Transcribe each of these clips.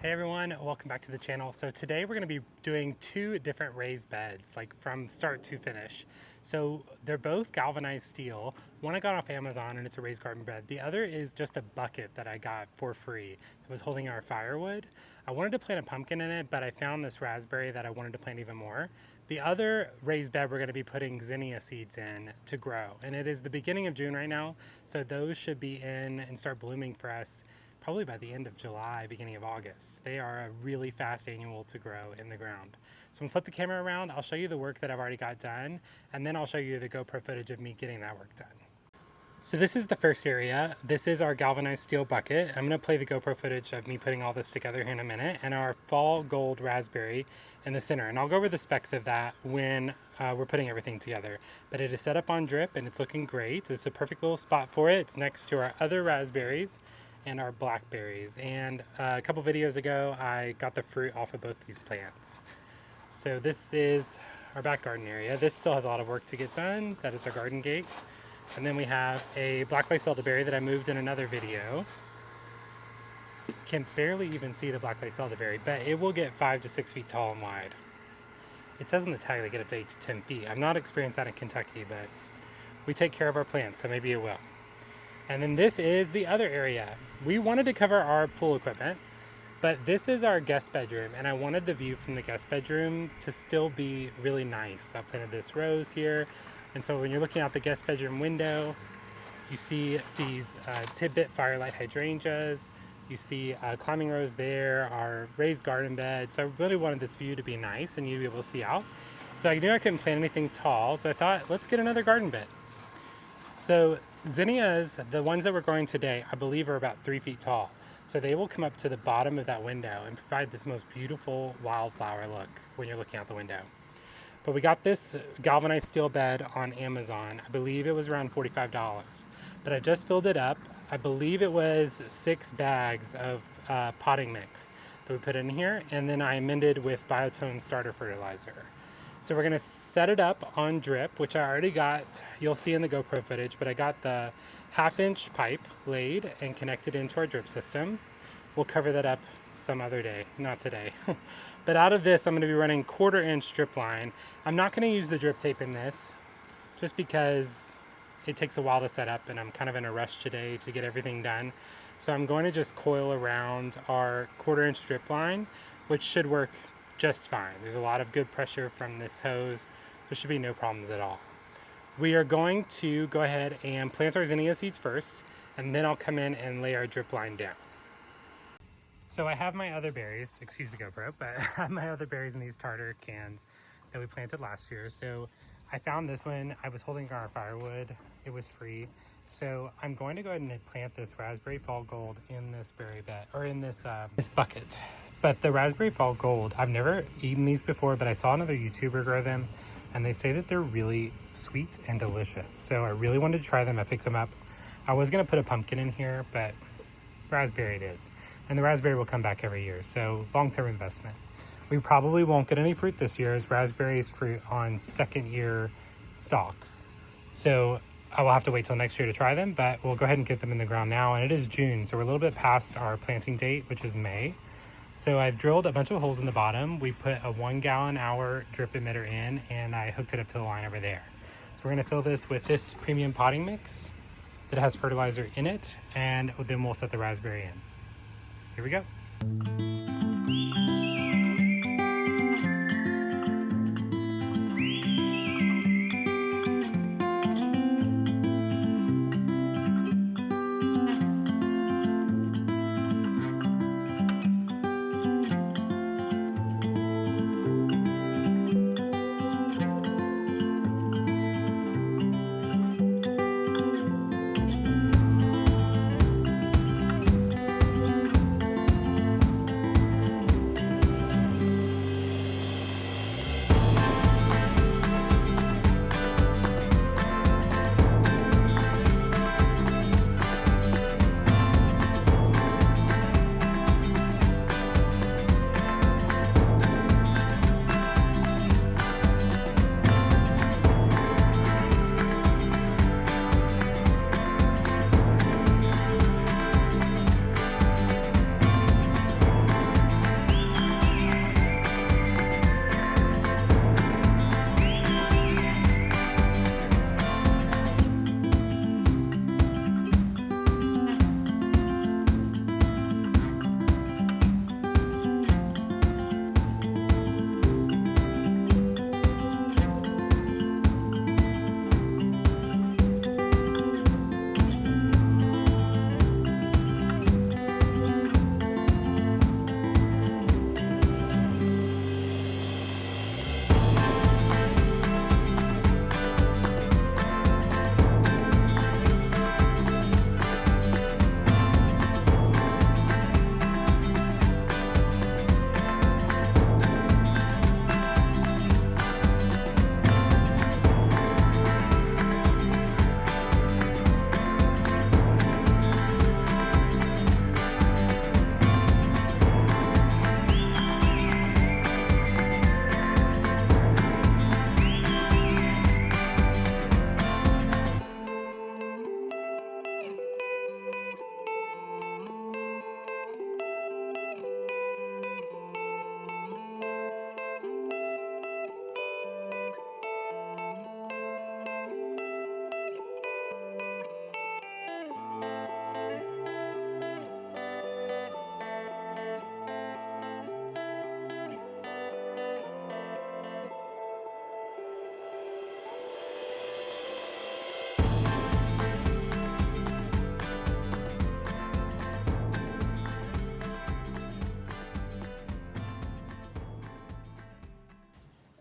Hey everyone, welcome back to the channel. So today we're going to be doing two different raised beds, like from start to finish. So they're both galvanized steel. One I got off Amazon and it's a raised garden bed. The other is just a bucket that I got for free. It was holding our firewood. I wanted to plant a pumpkin in it, but I found this raspberry that I wanted to plant even more. The other raised bed we're going to be putting zinnia seeds in to grow. And it is the beginning of June right now, so those should be in and start blooming for us probably by the end of July, beginning of August. They are a really fast annual to grow in the ground. So I'm gonna flip the camera around, I'll show you the work that I've already got done, and then I'll show you the GoPro footage of me getting that work done. So this is the first area. This is our galvanized steel bucket. I'm gonna play the GoPro footage of me putting all this together here in a minute, and our fall gold raspberry in the center. And I'll go over the specs of that when we're putting everything together. But it is set up on drip and it's looking great. It's a perfect little spot for it. It's next to our other raspberries and our blackberries. And a couple videos ago, I got the fruit off of both these plants. So this is our back garden area. This still has a lot of work to get done. That is our garden gate. And then we have a black lace elderberry that I moved in another video. Can barely even see the black lace elderberry, but it will get 5 to 6 feet tall and wide. It says on the tag they get up to 8 to 10 feet. I've not experienced that in Kentucky, but we take care of our plants, so maybe it will. And then this is the other area. We wanted to cover our pool equipment, but this is our guest bedroom, and I wanted the view from the guest bedroom to still be really nice. I planted this rose here, and so when you're looking out the guest bedroom window, you see these tidbit firelight hydrangeas, you see climbing rose there, our raised garden bed. So I really wanted this view to be nice and you'd be able to see out. So I knew I couldn't plant anything tall, so I thought, let's get another garden bed. So zinnias, the ones that we're growing today, I believe are about 3 feet tall. So they will come up to the bottom of that window and provide this most beautiful wildflower look when you're looking out the window. But we got this galvanized steel bed on Amazon. I believe it was around $45. But I just filled it up. I believe it was 6 bags of potting mix that we put in here. And then I amended with Biotone starter fertilizer. So we're gonna set it up on drip, which I already got, you'll see in the GoPro footage, but I got the 1/2-inch pipe laid and connected into our drip system. We'll cover that up some other day, not today. But out of this, I'm gonna be running 1/4-inch drip line. I'm not gonna use the drip tape in this, just because it takes a while to set up and I'm kind of in a rush today to get everything done. So I'm going to just coil around our 1/4-inch drip line, which should work just fine. There's a lot of good pressure from this hose. There should be no problems at all. We are going to go ahead and plant our zinnia seeds first, and then I'll come in and lay our drip line down. So I have my other berries, excuse the GoPro, but I have my other berries in these tartar cans that we planted last year. So I found this one, I was holding our firewood, it was free. So I'm going to go ahead and plant this raspberry fall gold in this berry bed, or in this bucket. But the raspberry fall gold, I've never eaten these before, but I saw another YouTuber grow them and they say that they're really sweet and delicious. So I really wanted to try them. I picked them up. I was gonna put a pumpkin in here, but raspberry it is. And the raspberry will come back every year. So long-term investment. We probably won't get any fruit this year as raspberries fruit on second year stalks. So I will have to wait till next year to try them, but we'll go ahead and get them in the ground now. And it is June, so we're a little bit past our planting date, which is May. So I've drilled a bunch of holes in the bottom. We put a 1 gallon hour drip emitter in and I hooked it up to the line over there. So we're gonna fill this with this premium potting mix that has fertilizer in it, and then we'll set the raspberry in. Here we go.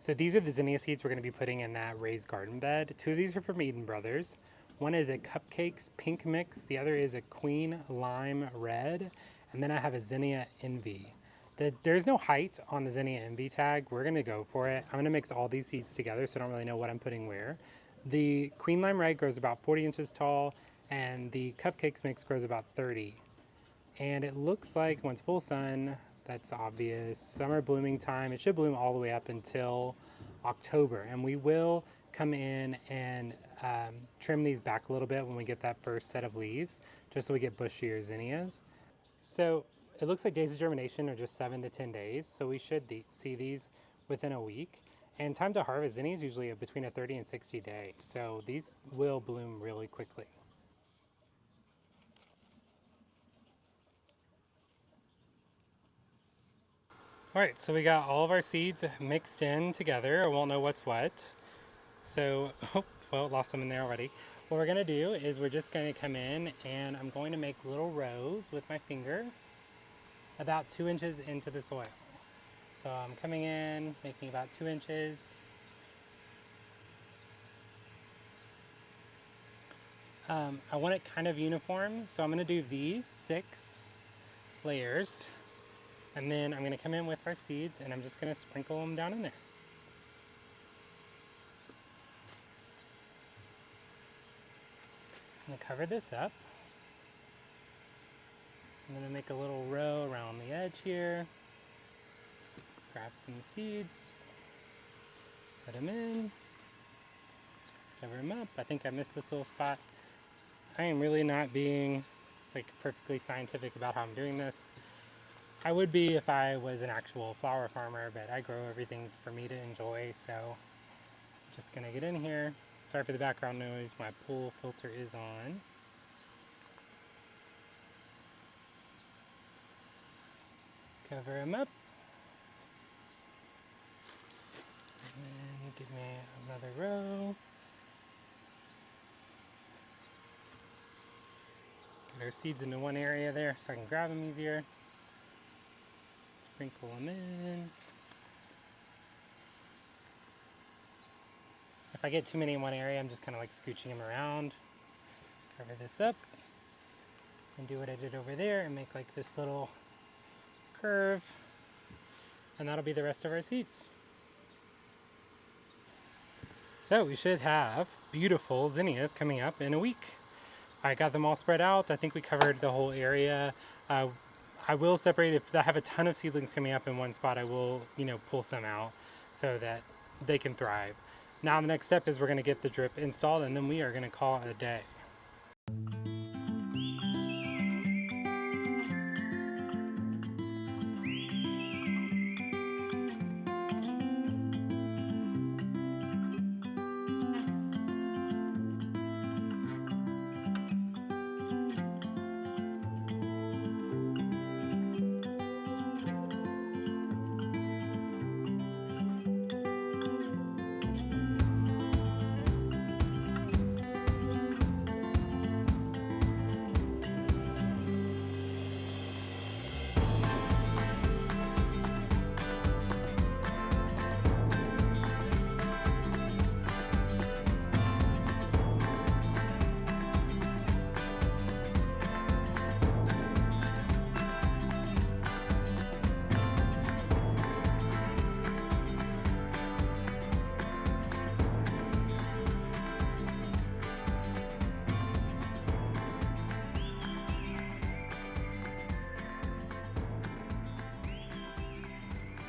So these are the zinnia seeds we're going to be putting in that raised garden bed. Two of these are from Eden Brothers. One is a Cupcakes Pink Mix. The other is a Queen Lime Red. And then I have a Zinnia Envy. There's no height on the Zinnia Envy tag. We're going to go for it. I'm going to mix all these seeds together, so I don't really know what I'm putting where. The Queen Lime Red grows about 40 inches tall, and the Cupcakes Mix grows about 30. And it looks like once full sun, that's obvious, summer blooming time, it should bloom all the way up until October. And we will come in and trim these back a little bit when we get that first set of leaves, just so we get bushier zinnias. So it looks like days of germination are just 7 to 10 days, so we should see these within a week. And time to harvest zinnias usually between a 30 and 60 day, so these will bloom really quickly. All right, so we got all of our seeds mixed in together. I won't know what's what. So, oh, well, lost some in there already. What we're gonna do is we're just gonna come in and I'm going to make little rows with my finger about 2 inches into the soil. So I'm coming in, making about 2 inches. I want it kind of uniform, so I'm gonna do these 6 layers. And then I'm gonna come in with our seeds and I'm just gonna sprinkle them down in there. I'm gonna cover this up. I'm gonna make a little row around the edge here. Grab some seeds, put them in, cover them up. I think I missed this little spot. I am really not being like perfectly scientific about how I'm doing this. I would be if I was an actual flower farmer, but I grow everything for me to enjoy, so I'm just gonna get in here. Sorry for the background noise, my pool filter is on. Cover them up. And then give me another row. Get our seeds into one area there so I can grab them easier. Sprinkle them in. If I get too many in one area, I'm just kind of like scooching them around. Cover this up and do what I did over there and make like this little curve. And that'll be the rest of our seeds. So we should have beautiful zinnias coming up in a week. I got them all spread out. I think we covered the whole area. I will separate, if I have a ton of seedlings coming up in one spot, I will, pull some out so that they can thrive. Now the next step is we're gonna get the drip installed and then we are gonna call it a day.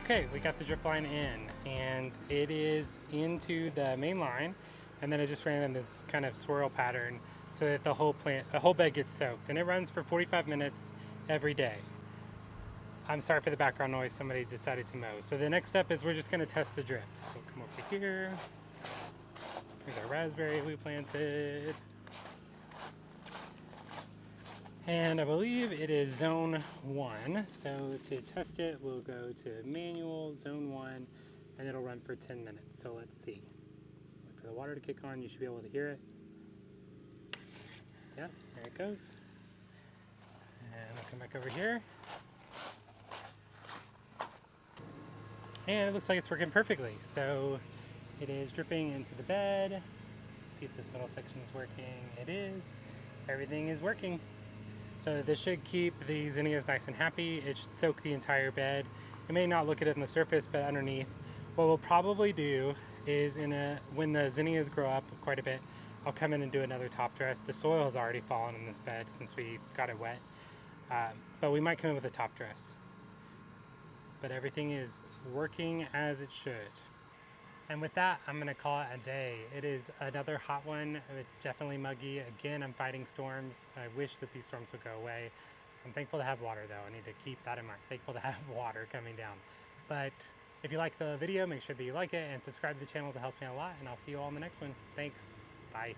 Okay, we got the drip line in and it is into the main line, and then I just ran in this kind of swirl pattern so that the whole bed gets soaked, and it runs for 45 minutes every day. I'm sorry for the background noise, somebody decided to mow. So the next step is we're just gonna test the drips. So we'll come over here. Here's our raspberry we planted. And I believe it is zone 1. So to test it, we'll go to manual, zone 1, and it'll run for 10 minutes. So let's see. Wait for the water to kick on, you should be able to hear it. Yeah, there it goes. And I'll come back over here. And it looks like it's working perfectly. So it is dripping into the bed. Let's see if this middle section is working. It is. Everything is working. So this should keep the zinnias nice and happy. It should soak the entire bed. It may not look at it on the surface, but underneath. What we'll probably do is when the zinnias grow up quite a bit, I'll come in and do another top dress. The soil has already fallen in this bed since we got it wet. But we might come in with a top dress. But everything is working as it should. And with that, I'm gonna call it a day. It is another hot one. It's definitely muggy. Again, I'm fighting storms. I wish that these storms would go away. I'm thankful to have water though. I need to keep that in mind. Thankful to have water coming down. But if you like the video, make sure that you like it and subscribe to the channel. It helps me a lot. And I'll see you all in the next one. Thanks. Bye.